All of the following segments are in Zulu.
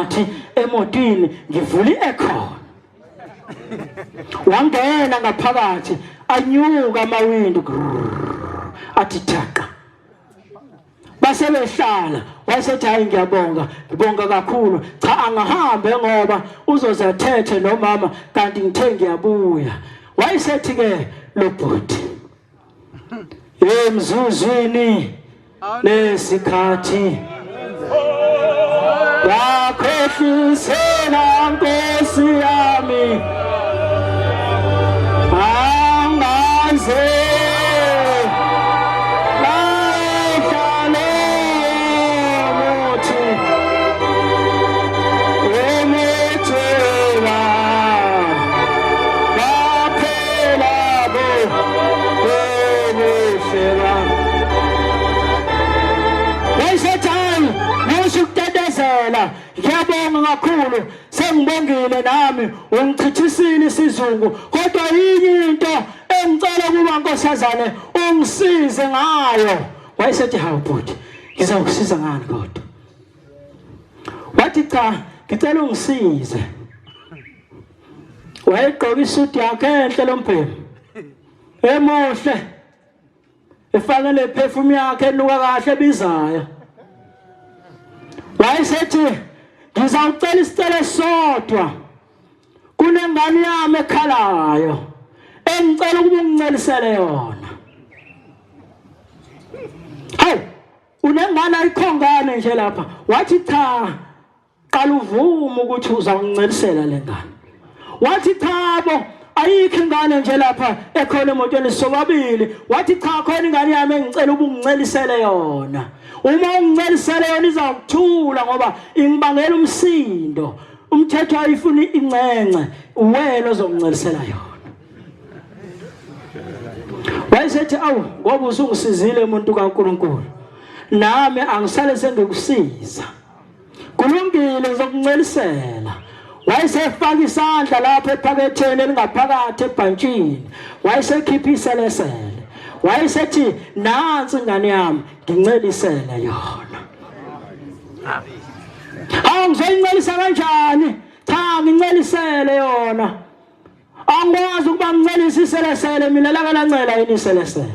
ngaphakathi emotini ngivuli ekhona wangena ngaphakathi anyuka amawindi athi thaqa base behlala wayesethi hayi ngibonga kakhulu cha angahambe ngoba uzozathethe nomama kanti ngithe ngiyabuya wayesethi ke lo bhuti emzuzwini lesikhathi wakhehlisela Nkosi yami angaze ngiyabonga kakhulu sengibongile nami ungichithisile isizungu kodwa yinye into engicela kuba Nkosazane ungisize ngayo wayesethi hawu bhuti ngizawukusiza ngani kodwa wathi cha ngicela ungisize wayegqoka isuti yakhe enhle lompembe emuhle efaka le perfume yakhe enuka kahle bizayo wayesethi ngizawucela isicelo sodwa kunengane yami ekhalayo engicela ukuba ungicelisele yona hayi unengane ayikhongane nje lapha wathi cha qala uvume ukuthi uzawungicelisela le ngane wathi cha bo ayikho ingane nje lapha ekhona emotweni sobabili wathi cha khona ingane yami engicela ukuba ungicelisele yona uma ungicelisele yona izawukuthula ngoba ingibangela umsindo umthetho ayifuni incence uwena ozongicelisela yona wayesethi awu ngoba usungisizile umuntu kaNkulunkulu nami angisale sengikusiza kulungile ngizokuncelisela wayesefaka isandla lapha ephaketheni elingaphakathi ebhantshini wayesekhipha iselesele wayesethi nansi ingane yami ngincelisele yona ngizoyincelisa kanjani cha ngincelisele yona angikwazi ukuba ngicelise iselesele mina la kalancela yini iselesele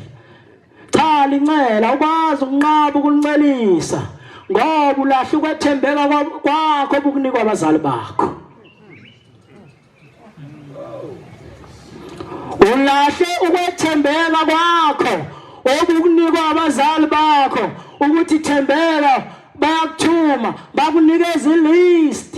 cha lincela ukwazi ukunqaba ukuncelisa ngoba ulahla ukwethembeka kwakho obukunikwa abazali bakho ulahle ukwethembeka kwakho obukunikwa abazali bakho ukuthi thembeka bayakuthuma bakunikeza ilist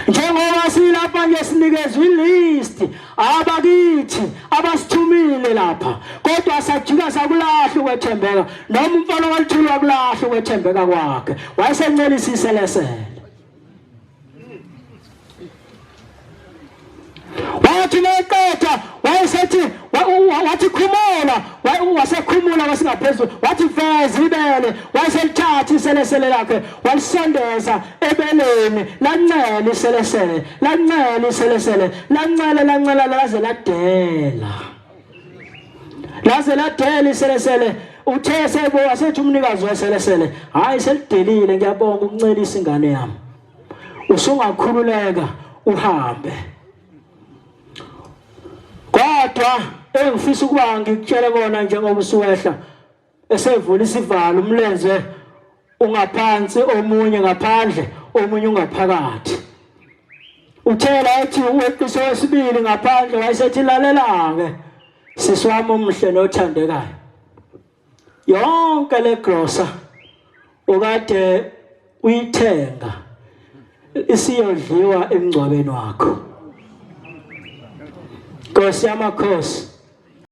njengoba silapha nje sinikezwe ilist abakithi abasithumile lapha kodwa sajika sakulahla ukwethembeka noma umfana walithula kulahla ukwethembeka kwakhe wayesencelisa iselesele wathi neqeda wayesethi wathi khumula wasekhumula wasingaphezulu wathi veza ibele wayeselithatha iselesele lakhe walisondeza ebeleni lancela iselesele lancela iselesele lancela laze ladela iselesele uthe sebo wasethi umnikazi weselesele hayi selidelile ngiyabonga ukuncelisa ingane yami usungakhululeka uhambe kodwa engifisa ukuba ngikutshele kona njengoba usuwehla esevula isivalo umlenze ungaphansi omunye ngaphandle omunye ungaphakathi uthela ethi uweqisa wesibili ngaphandle wayesethi lalela ke siswami omhle nothandekayo yonke le grocer ukade uyithenga isiyodliwa emngcwabeni wakho Nkosi yamakhosi